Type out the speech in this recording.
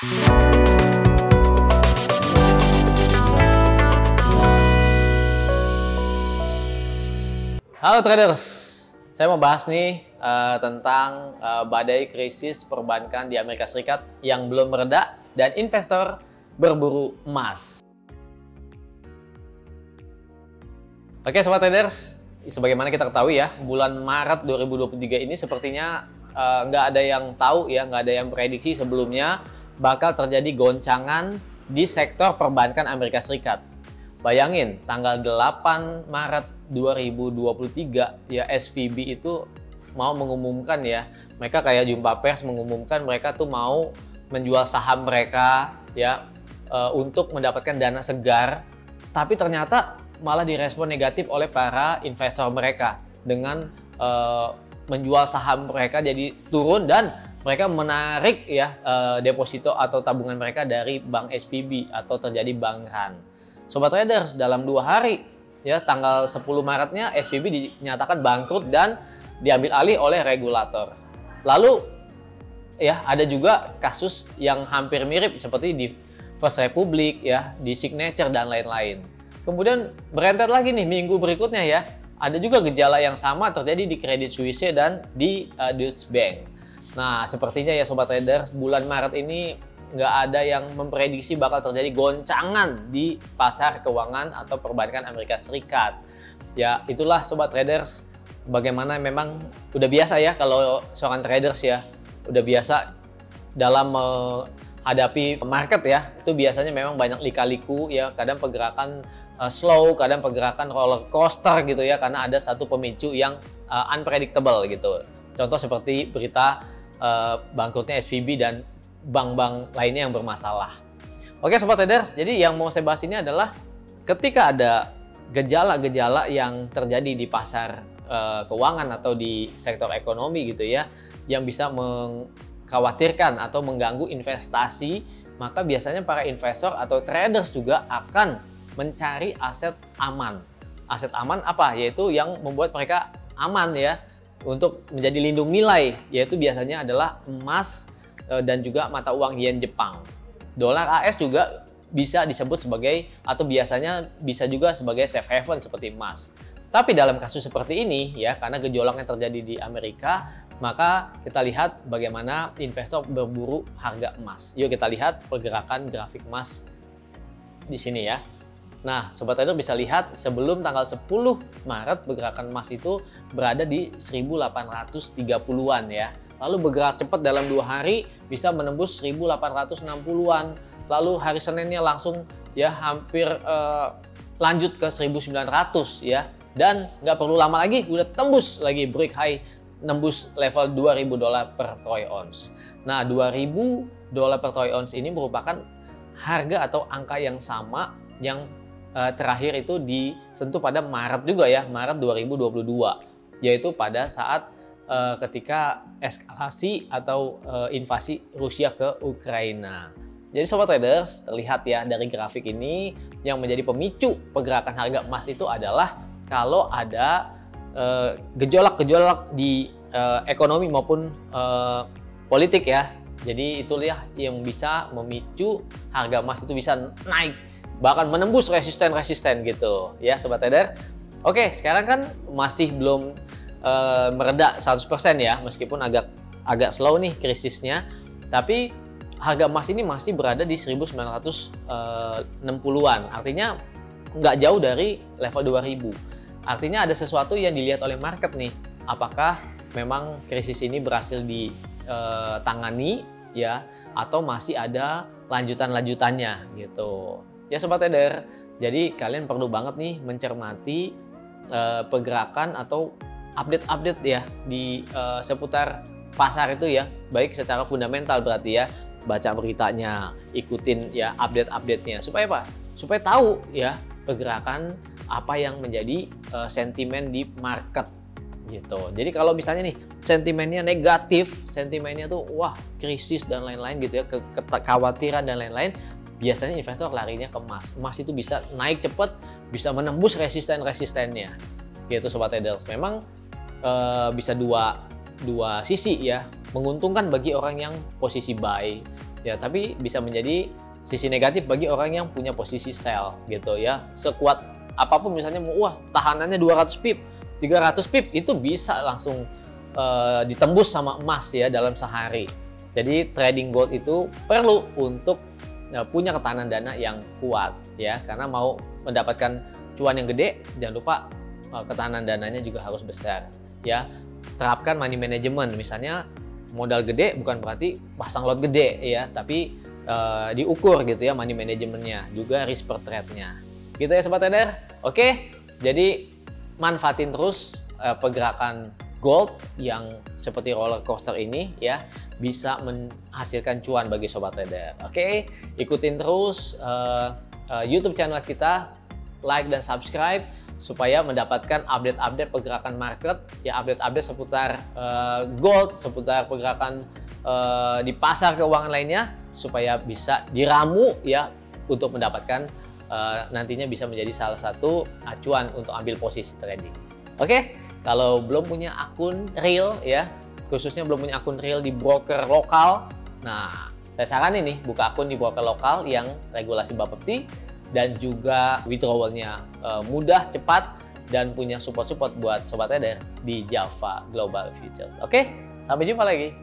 Halo traders, saya mau bahas nih tentang badai krisis perbankan di Amerika Serikat yang belum mereda dan investor berburu emas. Oke sobat traders, sebagaimana kita ketahui ya, bulan Maret 2023 ini sepertinya nggak ada yang tahu ya, nggak ada yang prediksi sebelumnya bakal terjadi goncangan di sektor perbankan Amerika Serikat. Bayangin, tanggal 8 Maret 2023 ya SVB itu mau mengumumkan ya, mereka kayak jumpa pers mengumumkan mereka tuh mau menjual saham mereka ya untuk mendapatkan dana segar, tapi ternyata malah direspon negatif oleh para investor mereka dengan menjual saham mereka jadi turun dan mereka menarik ya deposito atau tabungan mereka dari bank SVB atau terjadi bank run. Sobat traders, dalam 2 hari ya tanggal 10 Maretnya SVB dinyatakan bangkrut dan diambil alih oleh regulator. Lalu ya ada juga kasus yang hampir mirip seperti di First Republic ya, di Signature dan lain-lain. Kemudian berentet lagi nih minggu berikutnya ya, ada juga gejala yang sama terjadi di Credit Suisse dan di Deutsche Bank. Nah sepertinya ya sobat trader, bulan Maret ini nggak ada yang memprediksi bakal terjadi goncangan di pasar keuangan atau perbankan Amerika Serikat. Ya itulah sobat traders, bagaimana memang udah biasa ya kalau seorang traders ya, udah biasa dalam menghadapi market ya, itu biasanya memang banyak lika-liku ya, kadang pergerakan slow, kadang pergerakan roller coaster gitu ya, karena ada satu pemicu yang unpredictable gitu. Contoh seperti berita bangkrutnya SVB dan bank-bank lainnya yang bermasalah. Oke sobat traders, jadi yang mau saya bahas ini adalah ketika ada gejala-gejala yang terjadi di pasar keuangan atau di sektor ekonomi gitu ya, yang bisa mengkhawatirkan atau mengganggu investasi, maka biasanya para investor atau traders juga akan mencari aset aman. Aset aman apa? Yaitu yang membuat mereka aman ya, untuk menjadi lindung nilai, yaitu biasanya adalah emas dan juga mata uang yen Jepang. Dolar AS juga bisa disebut sebagai, atau biasanya bisa juga sebagai safe haven seperti emas. Tapi dalam kasus seperti ini ya, karena gejolak yang terjadi di Amerika, maka kita lihat bagaimana investor berburu harga emas. Yuk kita lihat pergerakan grafik emas di sini ya. Nah, sobat trader bisa lihat sebelum tanggal 10 Maret pergerakan emas itu berada di 1830-an ya. Lalu bergerak cepat dalam 2 hari bisa menembus 1860-an. Lalu hari Seninnya langsung ya hampir lanjut ke 1900 ya. Dan nggak perlu lama lagi udah tembus lagi break high, nembus level $2.000 per troy ounce. Nah, $2.000 per troy ounce ini merupakan harga atau angka yang sama yang terakhir itu disentuh pada Maret juga ya, Maret 2022. Yaitu pada saat ketika eskalasi atau invasi Rusia ke Ukraina. Jadi sobat traders, terlihat ya dari grafik ini yang menjadi pemicu pergerakan harga emas itu adalah kalau ada gejolak-gejolak di ekonomi maupun politik ya. Jadi itulah yang bisa memicu harga emas itu bisa naik, bahkan menembus resisten-resisten gitu ya sobat trader. Oke, sekarang kan masih belum mereda 100% ya, meskipun agak slow nih krisisnya, tapi harga emas ini masih berada di 1960-an, artinya nggak jauh dari level 2000. Artinya ada sesuatu yang dilihat oleh market nih, apakah memang krisis ini berhasil ditangani ya, atau masih ada lanjutan-lanjutannya gitu ya sobat trader. Jadi kalian perlu banget nih mencermati pergerakan atau update-update ya di seputar pasar itu ya, baik secara fundamental berarti ya, baca beritanya, ikutin ya update-update-nya, supaya apa? Supaya tahu ya pergerakan apa yang menjadi sentimen di market gitu. Jadi kalau misalnya nih sentimennya negatif, sentimennya tuh wah krisis dan lain-lain gitu ya, kekhawatiran dan lain-lain, biasanya investor larinya ke emas. Emas itu bisa naik cepat, bisa menembus resisten-resistennya gitu sobat traders. Memang bisa dua sisi ya. menguntungkan bagi orang yang posisi buy ya, tapi bisa menjadi sisi negatif bagi orang yang punya posisi sell gitu ya. Sekuat apapun misalnya wah tahanannya 200 pip, 300 pip itu bisa langsung ditembus sama emas ya dalam sehari. Jadi trading gold itu perlu untuk punya ketahanan dana yang kuat ya, karena mau mendapatkan cuan yang gede jangan lupa ketahanan dananya juga harus besar ya. Terapkan money management, misalnya modal gede bukan berarti pasang lot gede ya, tapi diukur gitu ya money managementnya, juga risk per trade-nya gitu ya sobat trader. Oke, jadi manfaatin terus pergerakan gold yang seperti roller coaster ini ya, bisa menghasilkan cuan bagi sobat trader. Oke, ikutin terus YouTube channel kita, like dan subscribe supaya mendapatkan update-update pergerakan market ya, update-update seputar gold, seputar pergerakan di pasar keuangan lainnya, supaya bisa diramu ya untuk mendapatkan nantinya bisa menjadi salah satu acuan untuk ambil posisi trading. Oke, kalau belum punya akun real ya, khususnya belum punya akun real di broker lokal, nah saya saranin nih buka akun di broker lokal yang regulasi Bapepti dan juga withdrawalnya mudah, cepat, dan punya support buat sobat trader di Java Global Futures. Oke, sampai jumpa lagi.